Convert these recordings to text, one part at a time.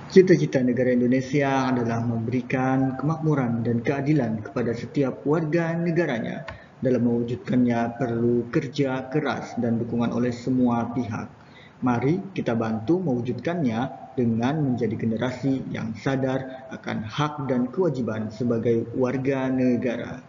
Cita-cita negara Indonesia adalah memberikan kemakmuran dan keadilan kepada setiap warga negaranya. Dalam mewujudkannya perlu kerja keras dan dukungan oleh semua pihak. Mari kita bantu mewujudkannya dengan menjadi generasi yang sadar akan hak dan kewajiban sebagai warga negara.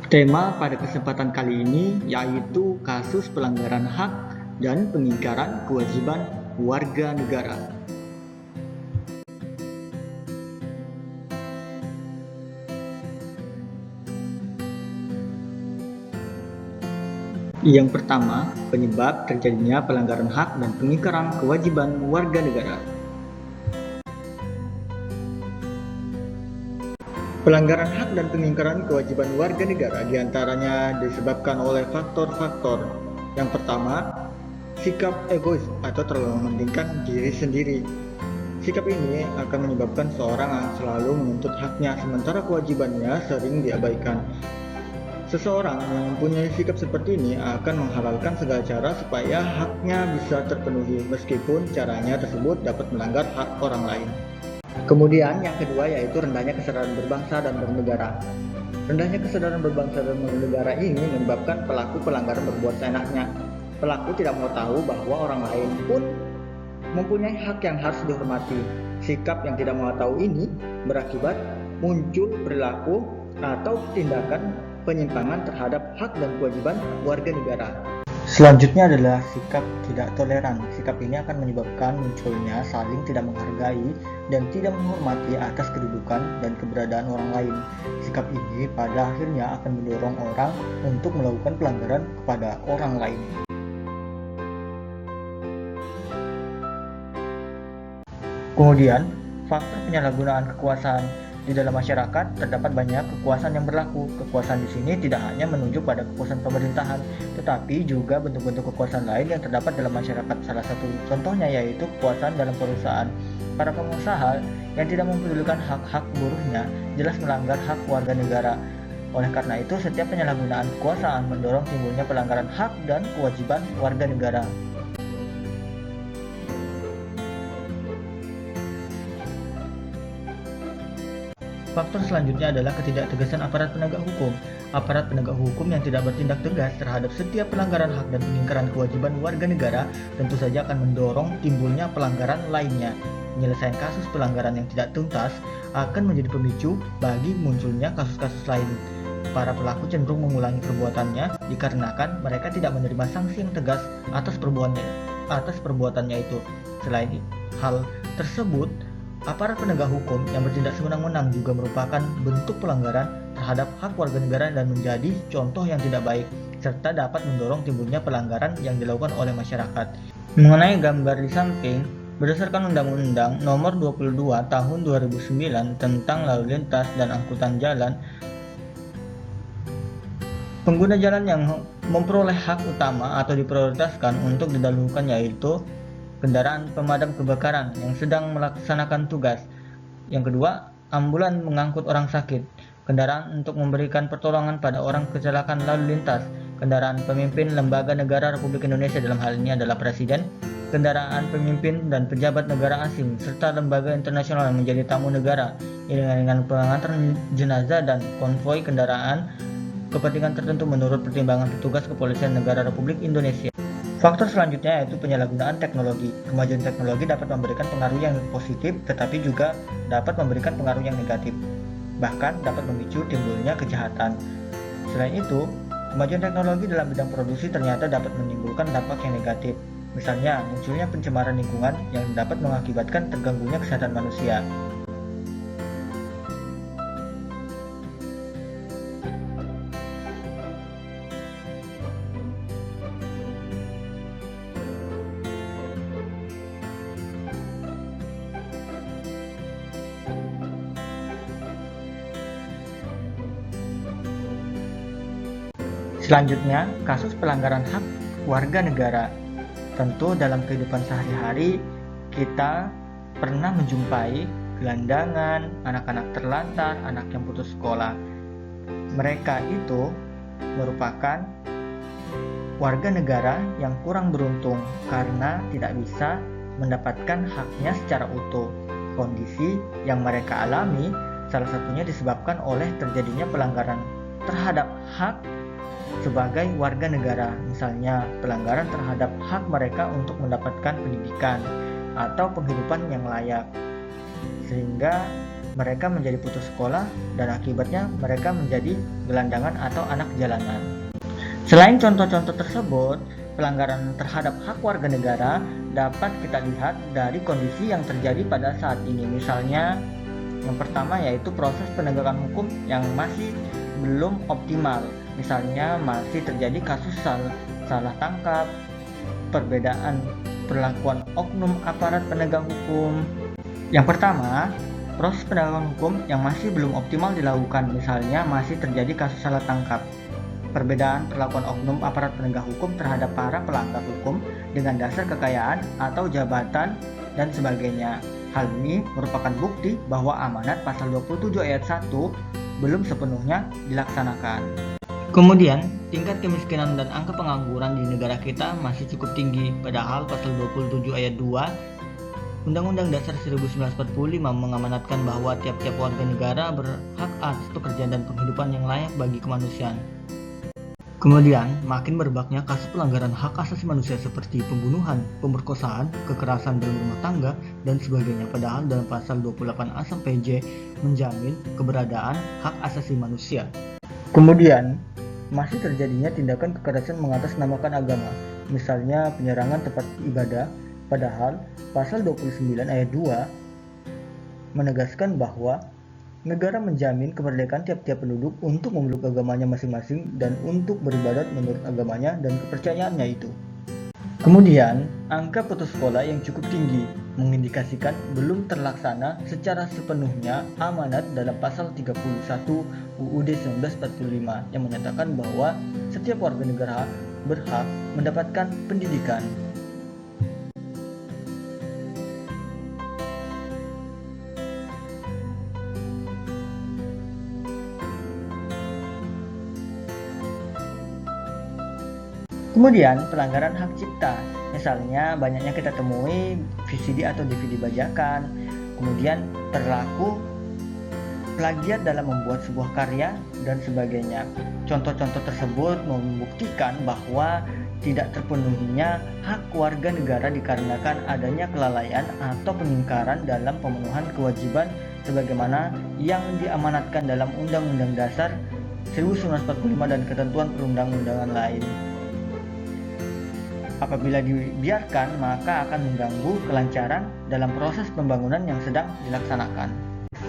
Tema pada kesempatan kali ini yaitu kasus pelanggaran hak dan pengingkaran kewajiban warga negara. Yang pertama, penyebab terjadinya pelanggaran hak dan pengingkaran kewajiban warga negara. Pelanggaran hak dan pengingkaran kewajiban warga negara diantaranya disebabkan oleh faktor-faktor. Yang pertama, sikap egois atau terlalu mementingkan diri sendiri. Sikap ini akan menyebabkan seorang selalu menuntut haknya sementara kewajibannya sering diabaikan. Seseorang yang mempunyai sikap seperti ini akan menghalalkan segala cara supaya haknya bisa terpenuhi meskipun caranya tersebut dapat melanggar hak orang lain. Kemudian yang kedua yaitu rendahnya kesadaran berbangsa dan bernegara. Rendahnya kesadaran berbangsa dan bernegara ini menyebabkan pelaku pelanggaran berbuat seenaknya. Pelaku tidak mau tahu bahwa orang lain pun mempunyai hak yang harus dihormati. Sikap yang tidak mau tahu ini berakibat muncul perilaku atau tindakan penyimpangan terhadap hak dan kewajiban warga negara. Selanjutnya adalah sikap tidak toleran. Sikap ini akan menyebabkan munculnya saling tidak menghargai dan tidak menghormati atas kedudukan dan keberadaan orang lain. Sikap ini pada akhirnya akan mendorong orang untuk melakukan pelanggaran kepada orang lain. Kemudian, faktor penyalahgunaan kekuasaan. Di dalam masyarakat terdapat banyak kekuasaan yang berlaku. Kekuasaan di sini tidak hanya menunjuk pada kekuasaan pemerintahan, tetapi juga bentuk-bentuk kekuasaan lain yang terdapat dalam masyarakat. Salah satu contohnya yaitu kekuasaan dalam perusahaan. Para pengusaha yang tidak mempedulikan hak-hak buruhnya jelas melanggar hak warga negara. Oleh karena itu, setiap penyalahgunaan kekuasaan mendorong timbulnya pelanggaran hak dan kewajiban warga negara. Faktor selanjutnya adalah ketidaktegasan aparat penegak hukum. Aparat penegak hukum yang tidak bertindak tegas terhadap setiap pelanggaran hak dan pengingkaran kewajiban warga negara tentu saja akan mendorong timbulnya pelanggaran lainnya. Penyelesaian kasus pelanggaran yang tidak tuntas akan menjadi pemicu bagi munculnya kasus-kasus lain. Para pelaku cenderung mengulangi perbuatannya dikarenakan mereka tidak menerima sanksi yang tegas atas perbuatannya itu. Selain hal tersebut, aparat penegak hukum yang bertindak sewenang-wenang juga merupakan bentuk pelanggaran terhadap hak warga negara dan menjadi contoh yang tidak baik, serta dapat mendorong timbulnya pelanggaran yang dilakukan oleh masyarakat. Mengenai gambar di samping, berdasarkan Undang-Undang Nomor 22 Tahun 2009 tentang Lalu Lintas dan Angkutan Jalan, pengguna jalan yang memperoleh hak utama atau diprioritaskan untuk didahulukan yaitu kendaraan pemadam kebakaran yang sedang melaksanakan tugas. Yang kedua, ambulan mengangkut orang sakit, kendaraan untuk memberikan pertolongan pada orang kecelakaan lalu lintas, kendaraan pemimpin lembaga negara Republik Indonesia dalam hal ini adalah Presiden, kendaraan pemimpin dan pejabat negara asing, serta lembaga internasional yang menjadi tamu negara, dengan pengantar jenazah dan konvoi kendaraan kepentingan tertentu menurut pertimbangan petugas kepolisian negara Republik Indonesia. Faktor selanjutnya yaitu penyalahgunaan teknologi. Kemajuan teknologi dapat memberikan pengaruh yang positif tetapi juga dapat memberikan pengaruh yang negatif. Bahkan dapat memicu timbulnya kejahatan. Selain itu, kemajuan teknologi dalam bidang produksi ternyata dapat menimbulkan dampak yang negatif. Misalnya, munculnya pencemaran lingkungan yang dapat mengakibatkan terganggunya kesehatan manusia. Selanjutnya, kasus pelanggaran hak warga negara. Tentu dalam kehidupan sehari-hari kita pernah menjumpai gelandangan, anak-anak terlantar, anak yang putus sekolah. Mereka itu merupakan warga negara yang kurang beruntung karena tidak bisa mendapatkan haknya secara utuh. Kondisi yang mereka alami salah satunya disebabkan oleh terjadinya pelanggaran terhadap hak sebagai warga negara, misalnya pelanggaran terhadap hak mereka untuk mendapatkan pendidikan atau penghidupan yang layak, sehingga mereka menjadi putus sekolah dan akibatnya mereka menjadi gelandangan atau anak jalanan. Selain contoh-contoh tersebut, pelanggaran terhadap hak warga negara dapat kita lihat dari kondisi yang terjadi pada saat ini. Misalnya, yang pertama yaitu proses penegakan hukum yang masih belum optimal. Misalnya masih terjadi kasus salah tangkap, perbedaan perlakuan oknum aparat penegak hukum. Yang pertama, proses penegakan hukum yang masih belum optimal dilakukan. Misalnya masih terjadi kasus salah tangkap, perbedaan perlakuan oknum aparat penegak hukum terhadap para pelanggar hukum dengan dasar kekayaan atau jabatan dan sebagainya. Hal ini merupakan bukti bahwa amanat pasal 27 ayat 1 belum sepenuhnya dilaksanakan. Kemudian, tingkat kemiskinan dan angka pengangguran di negara kita masih cukup tinggi, padahal pasal 27 ayat 2 Undang-Undang Dasar 1945 mengamanatkan bahwa tiap-tiap warga negara berhak atas pekerjaan dan penghidupan yang layak bagi kemanusiaan. Kemudian, makin merebaknya kasus pelanggaran hak asasi manusia seperti pembunuhan, pemerkosaan, kekerasan dalam rumah tangga, dan sebagainya. Padahal dalam pasal 28A sampai J menjamin keberadaan hak asasi manusia. Kemudian, masih terjadinya tindakan kekerasan mengatasnamakan agama, misalnya penyerangan tempat ibadah, padahal pasal 29 ayat 2 menegaskan bahwa negara menjamin kemerdekaan tiap-tiap penduduk untuk memeluk agamanya masing-masing dan untuk beribadat menurut agamanya dan kepercayaannya itu. Kemudian, angka putus sekolah yang cukup tinggi mengindikasikan belum terlaksana secara sepenuhnya amanat dalam pasal 31 UUD 1945 yang menyatakan bahwa setiap warga negara berhak mendapatkan pendidikan. Kemudian pelanggaran hak cipta, misalnya banyaknya kita temui VCD atau DVD bajakan, kemudian perilaku plagiat dalam membuat sebuah karya dan sebagainya. Contoh-contoh tersebut membuktikan bahwa tidak terpenuhinya hak warga negara dikarenakan adanya kelalaian atau pengingkaran dalam pemenuhan kewajiban sebagaimana yang diamanatkan dalam Undang-Undang Dasar 1945 dan ketentuan perundang-undangan lain. Apabila dibiarkan, maka akan mengganggu kelancaran dalam proses pembangunan yang sedang dilaksanakan.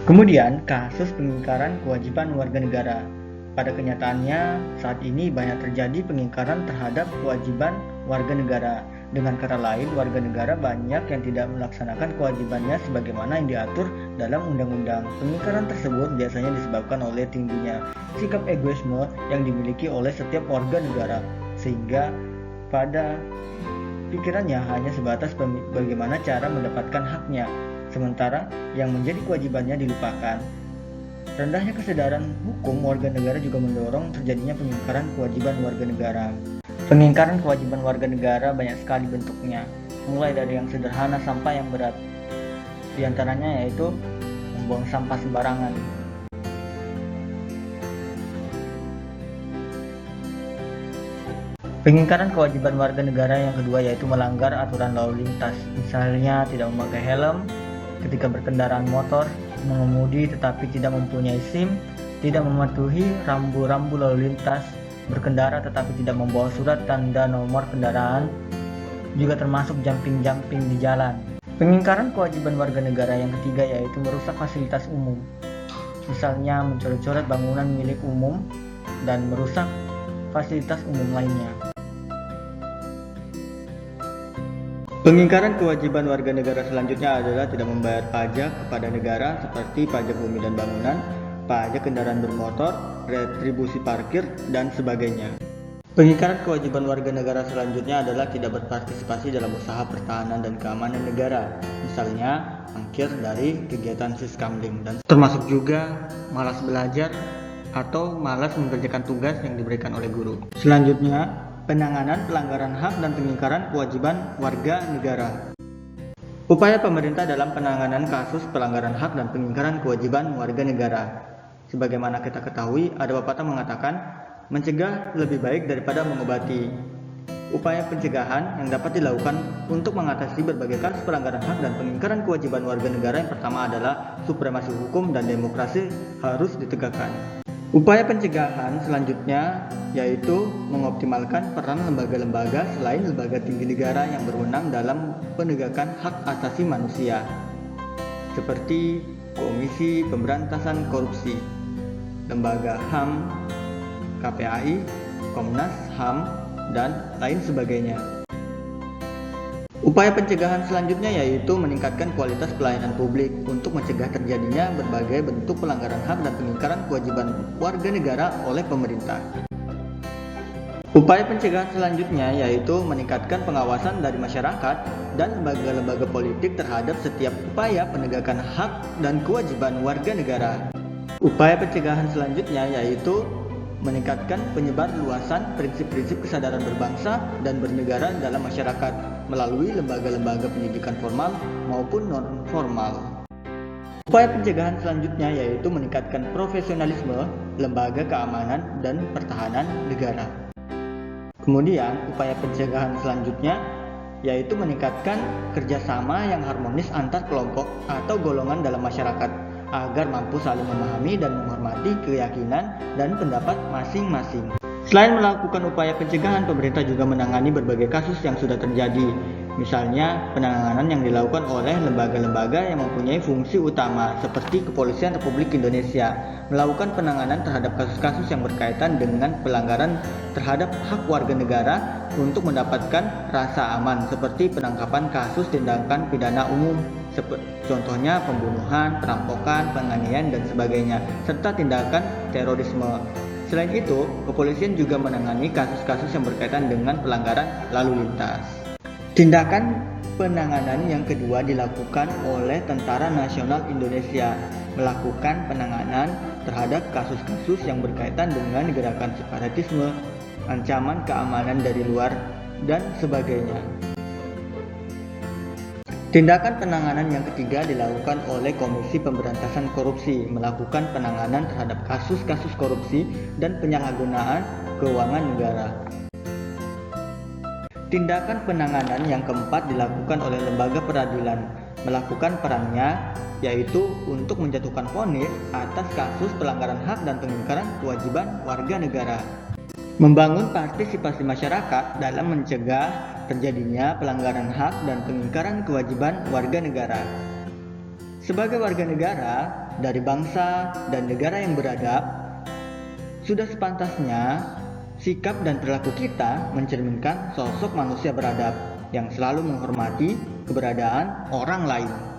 Kemudian, kasus pengingkaran kewajiban warga negara. Pada kenyataannya, saat ini banyak terjadi pengingkaran terhadap kewajiban warga negara. Dengan kata lain, warga negara banyak yang tidak melaksanakan kewajibannya sebagaimana yang diatur dalam undang-undang. Pengingkaran tersebut biasanya disebabkan oleh tingginya sikap egoisme yang dimiliki oleh setiap warga negara, sehingga pada pikirannya hanya sebatas bagaimana cara mendapatkan haknya, sementara yang menjadi kewajibannya dilupakan. Rendahnya kesadaran hukum warga negara juga mendorong terjadinya pengingkaran kewajiban warga negara. Pengingkaran kewajiban warga negara banyak sekali bentuknya, mulai dari yang sederhana sampai yang berat. Di antaranya yaitu membuang sampah sembarangan. Pengingkaran kewajiban warga negara yang kedua yaitu melanggar aturan lalu lintas, misalnya tidak memakai helm ketika berkendaraan motor, mengemudi tetapi tidak mempunyai SIM, tidak mematuhi rambu-rambu lalu lintas, berkendara tetapi tidak membawa surat tanda nomor kendaraan, juga termasuk jumping-jumping di jalan. Pengingkaran kewajiban warga negara yang ketiga yaitu merusak fasilitas umum, misalnya mencoret-coret bangunan milik umum dan merusak fasilitas umum lainnya. Pengingkaran kewajiban warga negara selanjutnya adalah tidak membayar pajak kepada negara seperti pajak bumi dan bangunan, pajak kendaraan bermotor, retribusi parkir, dan sebagainya. Pengingkaran kewajiban warga negara selanjutnya adalah tidak berpartisipasi dalam usaha pertahanan dan keamanan negara, misalnya mangkir dari kegiatan siskamling, dan termasuk juga malas belajar atau malas mengerjakan tugas yang diberikan oleh guru. Selanjutnya, penanganan pelanggaran hak dan pengingkaran kewajiban warga negara. Upaya pemerintah dalam penanganan kasus pelanggaran hak dan pengingkaran kewajiban warga negara. Sebagaimana kita ketahui, ada pepatah mengatakan, mencegah lebih baik daripada mengobati. Upaya pencegahan yang dapat dilakukan untuk mengatasi berbagai kasus pelanggaran hak dan pengingkaran kewajiban warga negara yang pertama adalah supremasi hukum dan demokrasi harus ditegakkan. Upaya pencegahan selanjutnya yaitu mengoptimalkan peran lembaga-lembaga selain lembaga tinggi negara yang berwenang dalam penegakan hak asasi manusia, seperti Komisi Pemberantasan Korupsi, Lembaga HAM, KPAI, Komnas HAM, dan lain sebagainya. Upaya pencegahan selanjutnya yaitu meningkatkan kualitas pelayanan publik untuk mencegah terjadinya berbagai bentuk pelanggaran hak dan pengingkaran kewajiban warga negara oleh pemerintah. Upaya pencegahan selanjutnya yaitu meningkatkan pengawasan dari masyarakat dan lembaga-lembaga politik terhadap setiap upaya penegakan hak dan kewajiban warga negara. Upaya pencegahan selanjutnya yaitu meningkatkan penyebar luasan prinsip-prinsip kesadaran berbangsa dan bernegara dalam masyarakat melalui lembaga-lembaga pendidikan formal maupun non-formal. Upaya pencegahan selanjutnya yaitu meningkatkan profesionalisme lembaga keamanan dan pertahanan negara. Kemudian, upaya pencegahan selanjutnya yaitu meningkatkan kerjasama yang harmonis antar kelompok atau golongan dalam masyarakat agar mampu saling memahami dan menghormati keyakinan dan pendapat masing-masing. Selain melakukan upaya pencegahan, pemerintah juga menangani berbagai kasus yang sudah terjadi. Misalnya, penanganan yang dilakukan oleh lembaga-lembaga yang mempunyai fungsi utama seperti Kepolisian Republik Indonesia melakukan penanganan terhadap kasus-kasus yang berkaitan dengan pelanggaran terhadap hak warga negara untuk mendapatkan rasa aman seperti penangkapan kasus tindakan pidana umum, contohnya pembunuhan, perampokan, penganiayaan, dan sebagainya, serta tindakan terorisme. Selain itu, kepolisian juga menangani kasus-kasus yang berkaitan dengan pelanggaran lalu lintas. Tindakan penanganan yang kedua dilakukan oleh Tentara Nasional Indonesia, melakukan penanganan terhadap kasus-kasus yang berkaitan dengan gerakan separatisme, ancaman keamanan dari luar, dan sebagainya. Tindakan penanganan yang ketiga dilakukan oleh Komisi Pemberantasan Korupsi, melakukan penanganan terhadap kasus-kasus korupsi dan penyalahgunaan keuangan negara. Tindakan penanganan yang keempat dilakukan oleh lembaga peradilan, melakukan perannya yaitu untuk menjatuhkan vonis atas kasus pelanggaran hak dan pengingkaran kewajiban warga negara. Membangun partisipasi masyarakat dalam mencegah terjadinya pelanggaran hak dan pengingkaran kewajiban warga negara. Sebagai warga negara dari bangsa dan negara yang beradab, sudah sepantasnya sikap dan perilaku kita mencerminkan sosok manusia beradab yang selalu menghormati keberadaan orang lain.